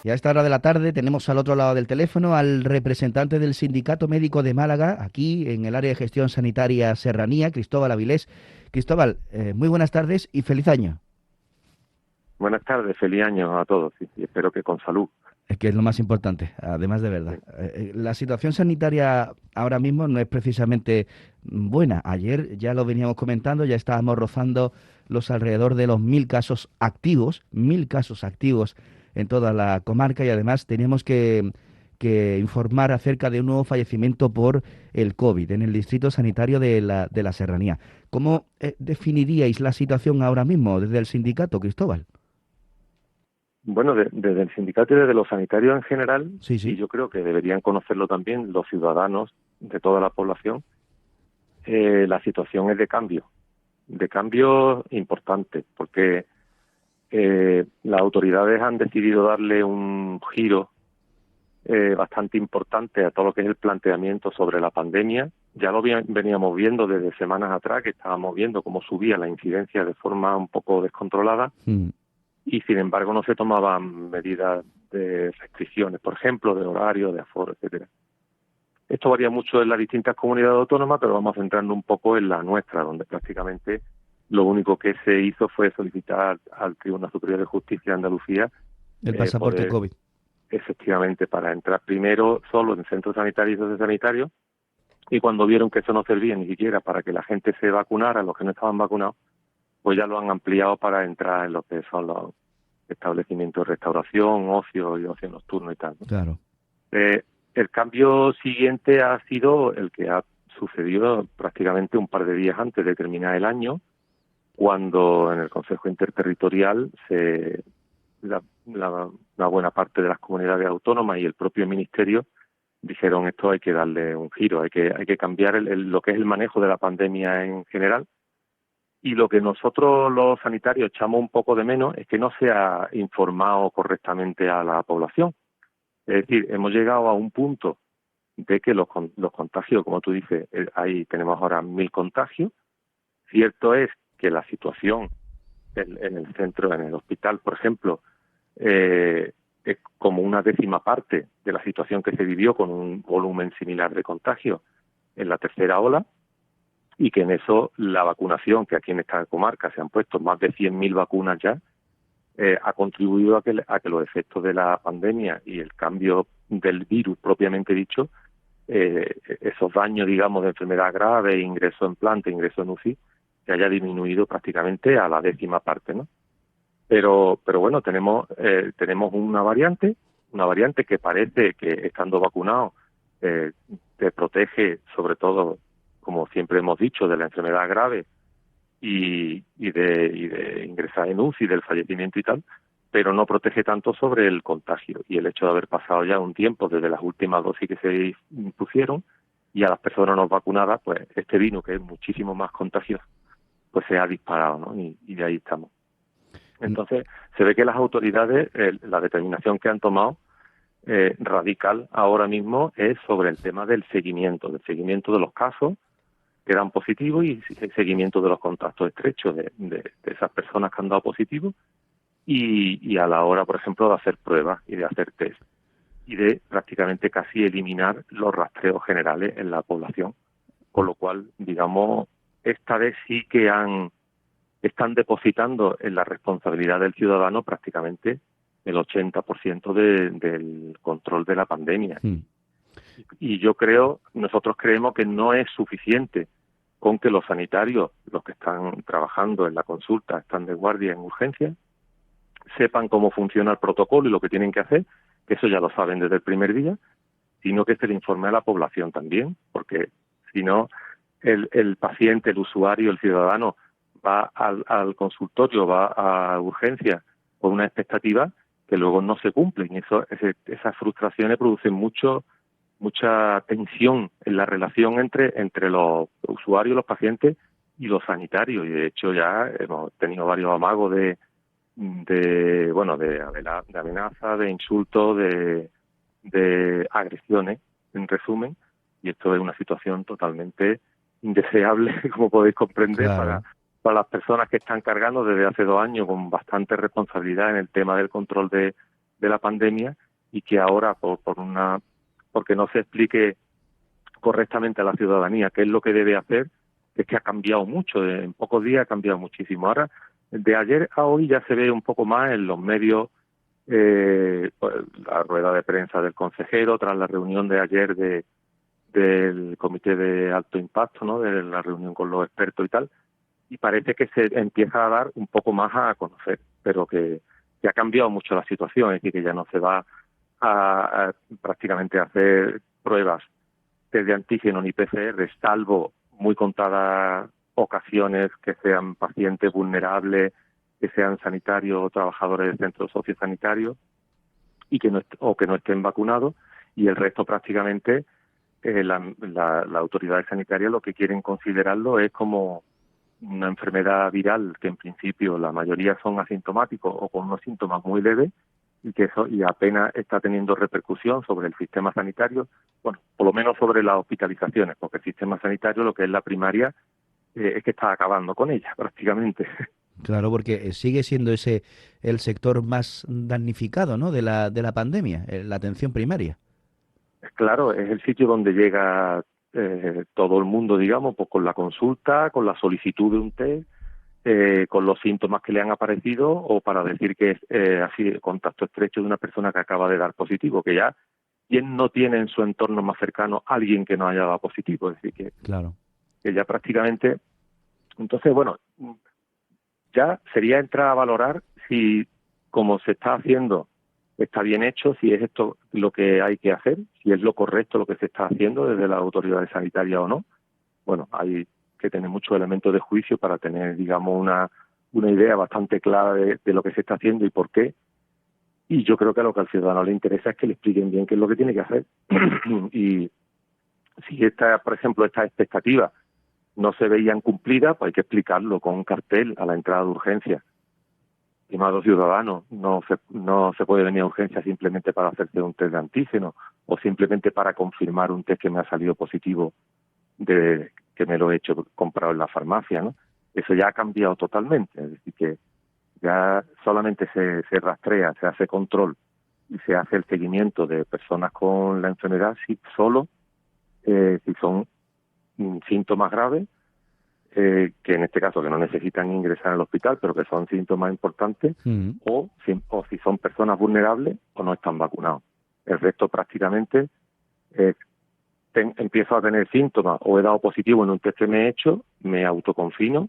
Y a esta hora de la tarde tenemos al otro lado del teléfono al representante del Sindicato Médico de Málaga, aquí en el área de gestión sanitaria Serranía, Cristóbal Avilés. Cristóbal, muy buenas tardes y feliz año. Buenas tardes, feliz año a todos y espero que con salud. Es que es lo más importante, además de verdad. Sí. La situación sanitaria ahora mismo no es precisamente buena. Ayer ya lo veníamos comentando, ya estábamos rozando los alrededor de los 1.000 casos activos en toda la comarca y además teníamos que informar acerca de un nuevo fallecimiento por el COVID en el distrito sanitario de la Serranía. ¿Cómo definiríais la situación ahora mismo desde el sindicato, Cristóbal? Bueno, desde el sindicato y desde los sanitarios en general, Sí, y sí. yo creo que deberían conocerlo también los ciudadanos de toda la población, la situación es de cambio importante, porque las autoridades han decidido darle un giro bastante importante a todo lo que es el planteamiento sobre la pandemia. Ya lo veníamos viendo desde semanas atrás, que estábamos viendo cómo subía la incidencia de forma un poco descontrolada Mm. y sin embargo no se tomaban medidas de restricciones, por ejemplo, de horario, de aforo, etcétera. Esto varía mucho en las distintas comunidades autónomas, pero vamos centrando un poco en la nuestra, donde prácticamente lo único que se hizo fue solicitar al Tribunal Superior de Justicia de Andalucía El pasaporte poder, COVID. efectivamente, para entrar primero solo en centros sanitarios y sociosanitarios, y cuando vieron que eso no servía ni siquiera para que la gente se vacunara, los que no estaban vacunados, pues ya lo han ampliado para entrar en lo que son los establecimientos de restauración, ocio y ocio nocturno y tal, ¿no? Claro. Eh, el cambio siguiente ha sido el que ha sucedido prácticamente un par de días antes de terminar el año, cuando en el Consejo Interterritorial una buena parte de las comunidades autónomas y el propio Ministerio dijeron esto hay que darle un giro, hay que cambiar lo que es el manejo de la pandemia en general. Y lo que nosotros los sanitarios echamos un poco de menos es que no se ha informado correctamente a la población. Es decir, hemos llegado a un punto de que los contagios, como tú dices, ahí tenemos ahora 1.000 contagios. Cierto es que la situación en el centro, en el hospital, por ejemplo, es como una décima parte de la situación que se vivió con un volumen similar de contagios en la tercera ola, y que en eso la vacunación, que aquí en esta comarca se han puesto más de 100.000 vacunas ya, ha contribuido a que los efectos de la pandemia y el cambio del virus propiamente dicho, esos daños, digamos, de enfermedad grave, ingreso en planta, ingreso en UCI, se haya disminuido prácticamente a la décima parte, ¿no? Pero bueno, tenemos una variante que parece que estando vacunado te protege, sobre todo, como siempre hemos dicho, de la enfermedad grave y de ingresar en UCI, del fallecimiento y tal, pero no protege tanto sobre el contagio. Y el hecho de haber pasado ya un tiempo desde las últimas dosis que se impusieron y a las personas no vacunadas, pues este virus, que es muchísimo más contagioso, pues se ha disparado, ¿no? Y de ahí estamos. Mm. Entonces, se ve que las autoridades, la determinación que han tomado radical ahora mismo es sobre el tema del seguimiento de los casos que dan positivos y el seguimiento de los contactos estrechos de esas personas que han dado positivo y a la hora, por ejemplo, de hacer pruebas y de hacer test y de prácticamente casi eliminar los rastreos generales en la población. Con lo cual, digamos, esta vez sí que están depositando en la responsabilidad del ciudadano prácticamente el 80% del control de la pandemia. Mm. Y nosotros creemos que no es suficiente con que los sanitarios, los que están trabajando en la consulta, están de guardia en urgencia, sepan cómo funciona el protocolo y lo que tienen que hacer, que eso ya lo saben desde el primer día, sino que se le informe a la población también, porque si no, el paciente, el usuario, el ciudadano va al consultorio, va a urgencia con una expectativa que luego no se cumplen. Y esas frustraciones producen mucha tensión en la relación entre los usuarios, los pacientes y los sanitarios. Y de hecho ya hemos tenido varios amagos de amenazas, de insultos, de agresiones, en resumen. Y esto es una situación totalmente indeseable, como podéis comprender, Claro. para las personas que están cargando desde hace 2 años con bastante responsabilidad en el tema del control de de la pandemia, y que ahora porque no se explique correctamente a la ciudadanía qué es lo que debe hacer, es que ha cambiado mucho, en pocos días ha cambiado muchísimo. Ahora, de ayer a hoy ya se ve un poco más en los medios, pues, la rueda de prensa del consejero tras la reunión de ayer del comité de alto impacto, ¿no?, de la reunión con los expertos y tal, y parece que se empieza a dar un poco más a conocer, pero que ha cambiado mucho la situación, es decir, que ya no se va a prácticamente hacer pruebas de antígeno ni PCR, salvo muy contadas ocasiones que sean pacientes vulnerables, que sean sanitarios o trabajadores de centros sociosanitarios y que no estén vacunados, y el resto prácticamente la autoridad sanitaria lo que quieren considerarlo es como una enfermedad viral, que en principio la mayoría son asintomáticos o con unos síntomas muy leves, y que eso y apenas está teniendo repercusión sobre el sistema sanitario, bueno, por lo menos sobre las hospitalizaciones, porque el sistema sanitario, lo que es la primaria, es que está acabando con ella prácticamente. Claro, porque sigue siendo ese el sector más damnificado, ¿no?, de la pandemia, la atención primaria. Claro, es el sitio donde llega todo el mundo, digamos, pues con la consulta, con la solicitud de un test, con los síntomas que le han aparecido, o para decir que es así contacto estrecho de una persona que acaba de dar positivo, que ya quien no tiene en su entorno más cercano alguien que no haya dado positivo, es decir, Claro. que ya prácticamente. Entonces, bueno, ya sería entrar a valorar si, como se está haciendo, está bien hecho, si es esto lo que hay que hacer, si es lo correcto lo que se está haciendo desde las autoridades sanitarias o no. Bueno, hay que tener muchos elementos de juicio para tener, digamos, una idea bastante clara de lo que se está haciendo y por qué. Y yo creo que a lo que al ciudadano le interesa es que le expliquen bien qué es lo que tiene que hacer. Y si por ejemplo, estas expectativas no se veían cumplidas, pues hay que explicarlo con un cartel a la entrada de urgencia. Estimado ciudadano, no se puede venir a urgencia simplemente para hacerse un test de antígeno o simplemente para confirmar un test que me ha salido positivo de que me lo he hecho comprado en la farmacia, ¿no? Eso ya ha cambiado totalmente, es decir, que ya solamente se rastrea, se hace control y se hace el seguimiento de personas con la enfermedad si son síntomas graves, que en este caso que no necesitan ingresar al hospital, pero que son síntomas importantes, o si son personas vulnerables o no están vacunados. El resto prácticamente empiezo a tener síntomas o he dado positivo en un test que me he hecho, me autoconfino,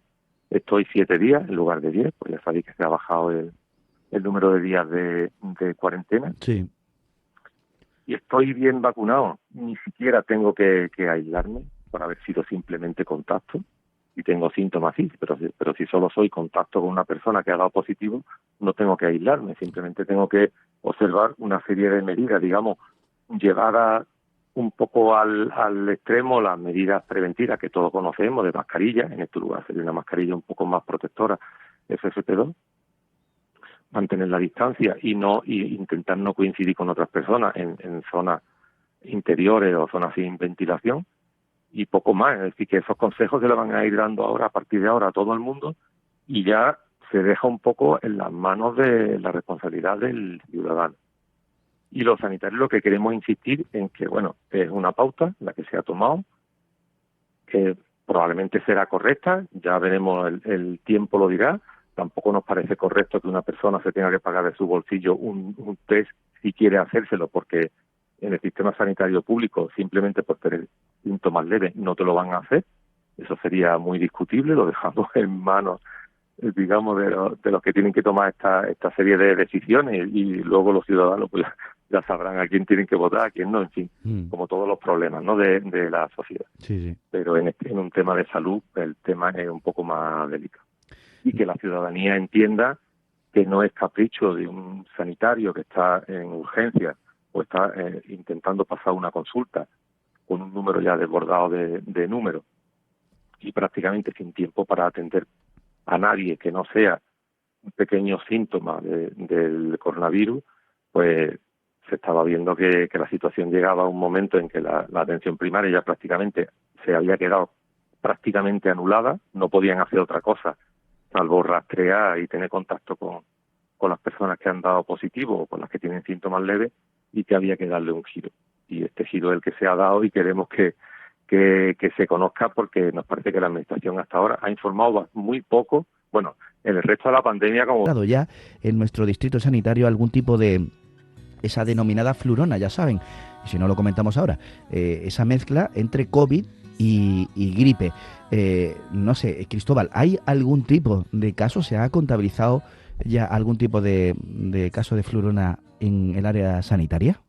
estoy 7 días en lugar de 10, pues ya sabéis que se ha bajado el número de días de cuarentena. Sí. Y estoy bien vacunado, ni siquiera tengo que aislarme por haber sido simplemente contacto. Y tengo síntomas, sí, pero si solo soy contacto con una persona que ha dado positivo, no tengo que aislarme, simplemente tengo que observar una serie de medidas, digamos, llevadas un poco al extremo, las medidas preventivas que todos conocemos, de mascarilla, en este lugar sería una mascarilla un poco más protectora, FFP2, mantener la distancia y intentar no coincidir con otras personas en zonas interiores o zonas sin ventilación, y poco más. Es decir, que esos consejos se le van a ir dando ahora, a partir de ahora, a todo el mundo, y ya se deja un poco en las manos de la responsabilidad del ciudadano. Y los sanitarios lo que queremos insistir en que, bueno, es una pauta la que se ha tomado, que probablemente será correcta, ya veremos, el tiempo lo dirá. Tampoco nos parece correcto que una persona se tenga que pagar de su bolsillo un test si quiere hacérselo, porque en el sistema sanitario público, simplemente por tener síntomas leves, no te lo van a hacer. Eso sería muy discutible, lo dejamos en manos, digamos, de los que tienen que tomar esta serie de decisiones, y luego los ciudadanos pues ya sabrán a quién tienen que votar, a quién no, en fin, como todos los problemas, ¿no?, de la sociedad. Sí. Pero en un tema de salud, el tema es un poco más delicado. Y que la ciudadanía entienda que no es capricho de un sanitario que está en urgencia o está intentando pasar una consulta con un número ya desbordado de números y prácticamente sin tiempo para atender a nadie que no sea un pequeño síntoma del coronavirus, pues se estaba viendo que la situación llegaba a un momento en que la atención primaria ya prácticamente se había quedado prácticamente anulada, no podían hacer otra cosa salvo rastrear y tener contacto con las personas que han dado positivo o con las que tienen síntomas leves, y que había que darle un giro. Y este giro es el que se ha dado y queremos que se conozca, porque nos parece que la Administración hasta ahora ha informado muy poco. Bueno, en el resto de la pandemia, como Dado ya en nuestro distrito sanitario algún tipo de esa denominada flurona, ya saben, y si no lo comentamos ahora, esa mezcla entre COVID y gripe. No sé, Cristóbal, ¿hay algún tipo de caso? ¿Se ha contabilizado ya algún tipo de caso de flurona en el área sanitaria?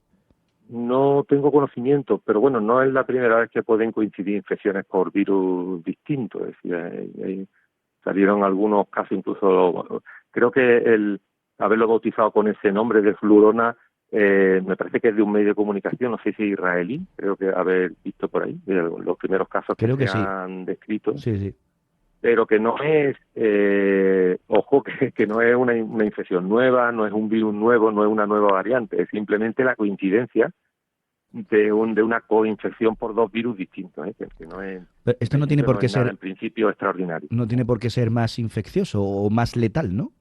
no tengo conocimiento, pero bueno, no es la primera vez que pueden coincidir infecciones por virus distintos. Es decir, salieron algunos casos, incluso creo que el haberlo bautizado con ese nombre de flurona, me parece que es de un medio de comunicación, no sé si israelí, creo que haber visto por ahí, de los primeros casos que Creo que se sí. han descrito, Sí, sí. pero que no es, ojo, que no es una infección nueva, no es un virus nuevo, no es una nueva variante, es simplemente la coincidencia de una coinfección por dos virus distintos, que no es, Pero en esto no tiene principio por no qué es nada ser, en principio extraordinario. no tiene por qué ser más infeccioso o más letal, ¿no?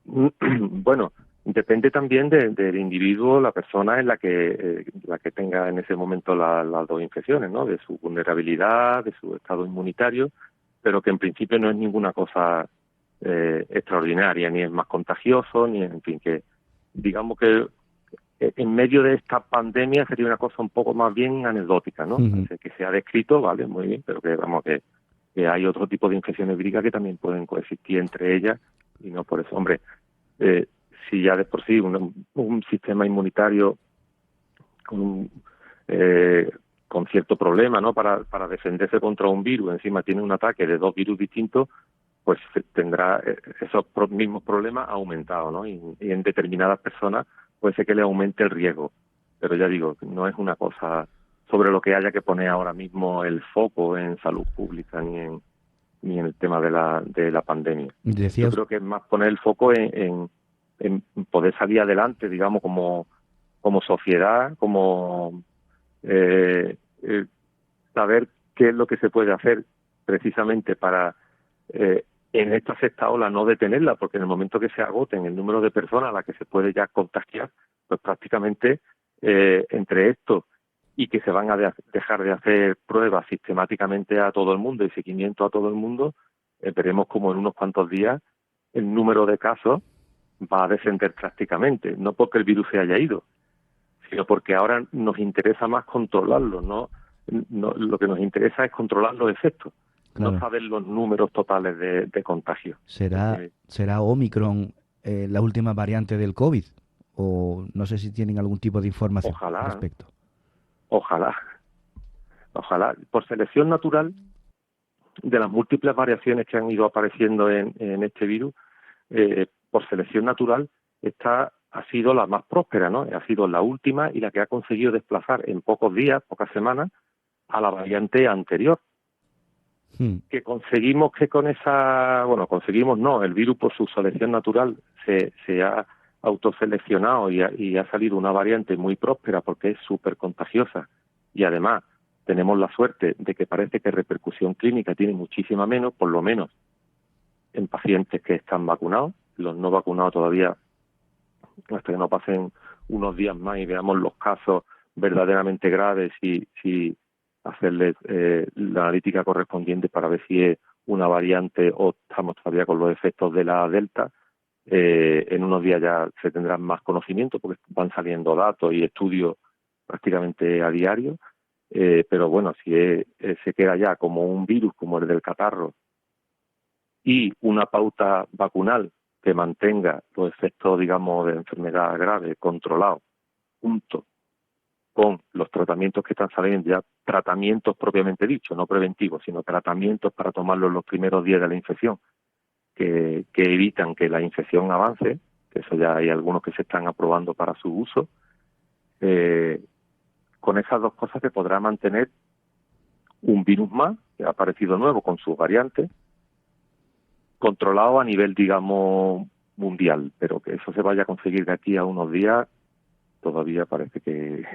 Bueno, depende también del individuo, la persona en la que tenga en ese momento las dos infecciones, ¿no? De su vulnerabilidad, de su estado inmunitario, pero que en principio no es ninguna cosa extraordinaria, ni es más contagioso, ni en fin, que digamos que en medio de esta pandemia sería una cosa un poco más bien anecdótica, ¿no? Uh-huh. Que se ha descrito, vale, muy bien, pero que vamos que hay otro tipo de infecciones víricas que también pueden coexistir entre ellas, y no por eso, hombre, si ya de por sí un sistema inmunitario con, con cierto problema, ¿no? Para defenderse contra un virus, encima tiene un ataque de dos virus distintos, pues tendrá esos mismos problemas aumentados, ¿no? Y en determinadas personas puede ser que le aumente el riesgo. Pero ya digo, no es una cosa sobre lo que haya que poner ahora mismo el foco en salud pública ni en el tema de la pandemia. Decía Yo creo que es más poner el foco en poder salir adelante, digamos, como sociedad, como saber qué es lo que se puede hacer precisamente para en esta sexta ola no detenerla, porque en el momento que se agoten el número de personas a las que se puede ya contagiar, pues prácticamente entre esto y que se van a dejar de hacer pruebas sistemáticamente a todo el mundo y seguimiento a todo el mundo, veremos como en unos cuantos días el número de casos va a descender prácticamente, no porque el virus se haya ido, sino porque ahora nos interesa más controlarlo, ¿no? Lo que nos interesa es controlar los efectos, claro, no saber los números totales de contagio. ¿será Omicron la última variante del COVID? O no sé si tienen algún tipo de información al Ojalá, respecto. ojalá, ojalá. Por selección natural, de las múltiples variaciones que han ido apareciendo en este virus, por selección natural, esta ha sido la más próspera, ¿no? Ha sido la última y la que ha conseguido desplazar en pocos días, pocas semanas, a la variante anterior. Que conseguimos que con esa, bueno, conseguimos no, el virus por su selección natural se ha autoseleccionado y ha salido una variante muy próspera porque es súper contagiosa, y además tenemos la suerte de que parece que repercusión clínica tiene muchísima menos, por lo menos en pacientes que están vacunados. Los no vacunados todavía, hasta que no pasen unos días más y veamos los casos verdaderamente graves y si hacerles la analítica correspondiente para ver si es una variante o estamos todavía con los efectos de la Delta. En unos días ya se tendrán más conocimiento porque van saliendo datos y estudios prácticamente a diario, pero bueno, si se queda ya como un virus como el del catarro y una pauta vacunal que mantenga los efectos, digamos, de enfermedad grave controlados, junto con los tratamientos que están saliendo ya, tratamientos propiamente dichos, no preventivos, sino tratamientos para tomarlos en los primeros días de la infección, que evitan que la infección avance, que eso ya hay algunos que se están aprobando para su uso. Con esas dos cosas se podrá mantener un virus más, que ha aparecido nuevo con sus variantes, controlado a nivel, digamos, mundial, pero que eso se vaya a conseguir de aquí a unos días, todavía parece que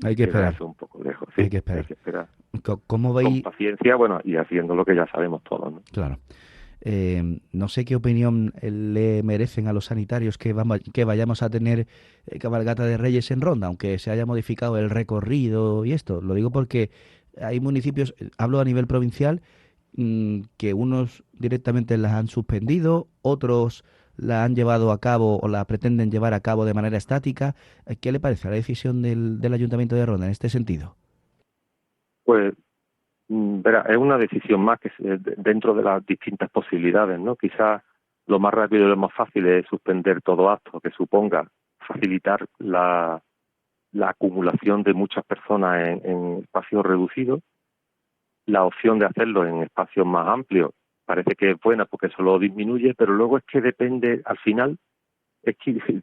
hay que esperar. Eso un poco lejos. Sí, hay que esperar. Hay que esperar. ¿Cómo Con veis? paciencia, bueno, y haciendo lo que ya sabemos todos, ¿no? Claro. No sé qué opinión le merecen a los sanitarios que vayamos a tener cabalgata de Reyes en Ronda, aunque se haya modificado el recorrido y esto. Lo digo porque hay municipios, hablo a nivel provincial, que unos directamente las han suspendido, otros la han llevado a cabo o la pretenden llevar a cabo de manera estática. ¿Qué le parece la decisión del Ayuntamiento de Ronda en este sentido? Pues, verá, es una decisión más que dentro de las distintas posibilidades, ¿no? Quizás lo más rápido y lo más fácil es suspender todo acto que suponga facilitar la acumulación de muchas personas en espacios reducidos. La opción de hacerlo en espacios más amplios parece que es buena porque eso lo disminuye, pero luego es que depende, al final, es que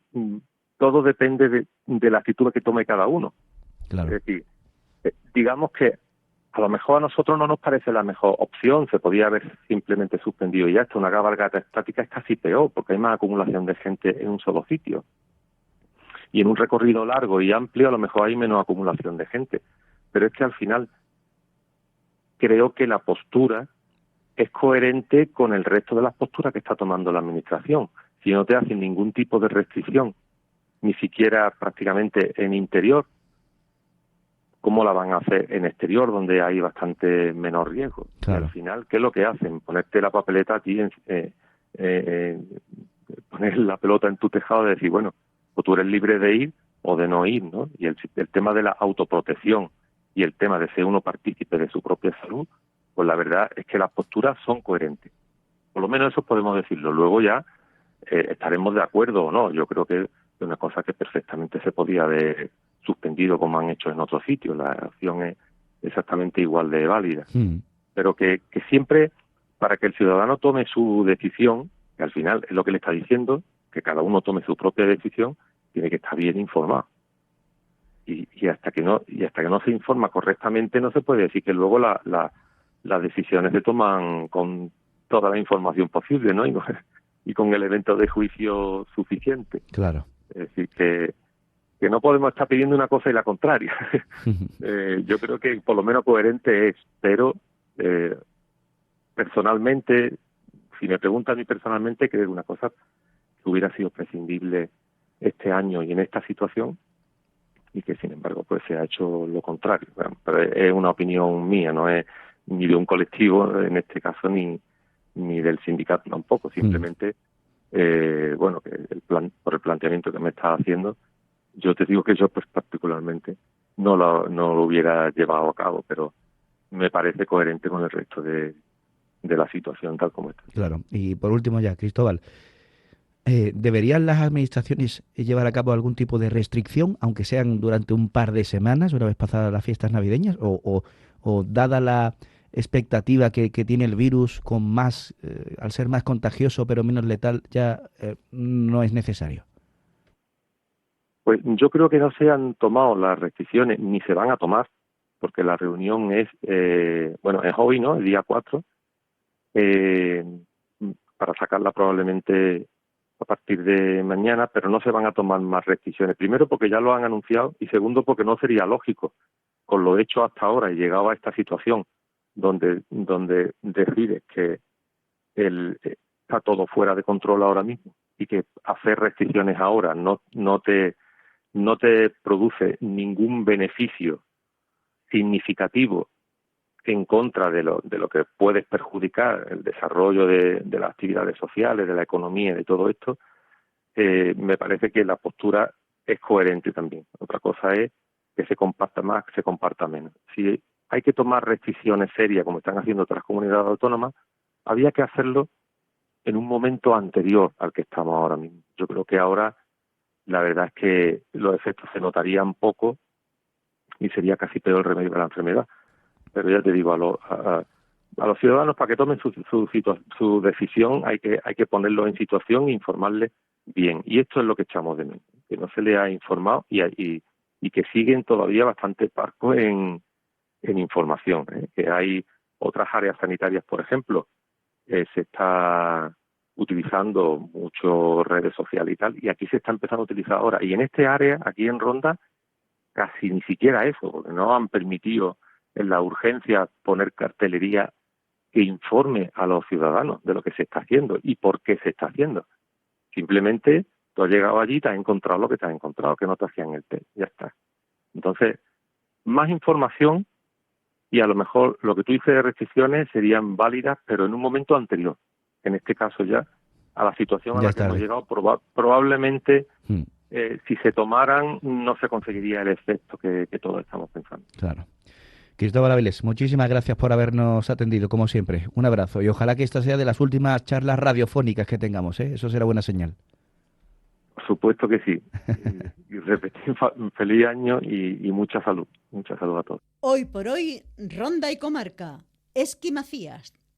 todo depende de la actitud que tome cada uno. Es Claro. decir, digamos que a lo mejor a nosotros no nos parece la mejor opción, se podía haber simplemente suspendido y ya está. Una cabalgata estática es casi peor porque hay más acumulación de gente en un solo sitio. Y en un recorrido largo y amplio a lo mejor hay menos acumulación de gente. Pero es que al final creo que la postura es coherente con el resto de las posturas que está tomando la Administración. Si no te hacen ningún tipo de restricción, ni siquiera prácticamente en interior, ¿cómo la van a hacer en exterior, donde hay bastante menor riesgo? Y al Claro. final, ¿qué es lo que hacen? Ponerte la papeleta a ti, poner la pelota en tu tejado de decir, bueno, pues tú eres libre de ir o de no ir, ¿no? Y el tema de la autoprotección y el tema de ser uno partícipe de su propia salud, pues la verdad es que las posturas son coherentes. Por lo menos eso podemos decirlo. Luego ya estaremos de acuerdo o no. Yo creo que es una cosa que perfectamente se podía haber suspendido como han hecho en otros sitios. La acción es exactamente igual de válida. Pero que siempre, para que el ciudadano tome su decisión, que al final es lo que le está diciendo, que cada uno tome su propia decisión, tiene que estar bien informado. Y hasta que no se informa correctamente, no se puede decir que luego las decisiones se toman con toda la información posible, ¿no? Y con elementos de juicio suficiente. Claro. Es decir, que no podemos estar pidiendo una cosa y la contraria. Yo creo que por lo menos coherente es, pero personalmente, si me preguntan a mí personalmente, creo que una cosa que hubiera sido prescindible este año y en esta situación, y que sin embargo pues se ha hecho lo contrario. Bueno, pero es una opinión mía, no es ni de un colectivo en este caso ni del sindicato tampoco, simplemente bueno, que por el planteamiento que me estás haciendo, yo te digo que yo pues particularmente no lo hubiera llevado a cabo, pero me parece coherente con el resto de la situación tal como está. Claro. Y por último ya, Cristóbal, ¿deberían las administraciones llevar a cabo algún tipo de restricción, aunque sean durante un par de semanas, una vez pasadas las fiestas navideñas? ¿O dada la expectativa que tiene el virus, al ser más contagioso pero menos letal, ya no es necesario? Pues yo creo que no se han tomado las restricciones ni se van a tomar, porque la reunión es, bueno, es hoy, ¿no? El día 4, eh, para sacarla probablemente a partir de mañana, pero no se van a tomar más restricciones. Primero porque ya lo han anunciado y segundo porque no sería lógico, con lo hecho hasta ahora y llegado a esta situación donde decides que está todo fuera de control ahora mismo y que hacer restricciones ahora no te produce ningún beneficio significativo en contra de lo que puedes perjudicar el desarrollo de las actividades sociales, de la economía, de todo esto, me parece que la postura es coherente también. Otra cosa es que se comparta más, que se comparta menos. Si hay que tomar restricciones serias, como están haciendo otras comunidades autónomas, había que hacerlo en un momento anterior al que estamos ahora mismo. Yo creo que ahora la verdad es que los efectos se notarían poco y sería casi peor el remedio de la enfermedad. Pero ya te digo, a los ciudadanos, para que tomen su decisión, hay que ponerlos en situación e informarles bien. Y esto es lo que echamos de menos, que no se les ha informado y que siguen todavía bastante parcos en información. Que hay otras áreas sanitarias, por ejemplo, se está utilizando mucho redes sociales y tal, y aquí se está empezando a utilizar ahora. Y en este área, aquí en Ronda, casi ni siquiera eso, porque no han permitido en la urgencia poner cartelería que informe a los ciudadanos de lo que se está haciendo y por qué se está haciendo. Simplemente tú has llegado allí y te has encontrado lo que te has encontrado, que no te hacían el test, ya está. Entonces, más información y a lo mejor lo que tú dices de restricciones serían válidas, pero en un momento anterior. En este caso ya, a la situación a Ya la es que hemos tarde. llegado, probablemente si se tomaran no se conseguiría el efecto que todos estamos pensando. Claro. Cristóbal Avilés, muchísimas gracias por habernos atendido, como siempre. Un abrazo y ojalá que esta sea de las últimas charlas radiofónicas que tengamos, ¿eh? Eso será buena señal. Por supuesto que sí. Y repetir feliz año y mucha salud. Mucha salud a todos. Hoy por hoy, Ronda y Comarca. Esqui Macías.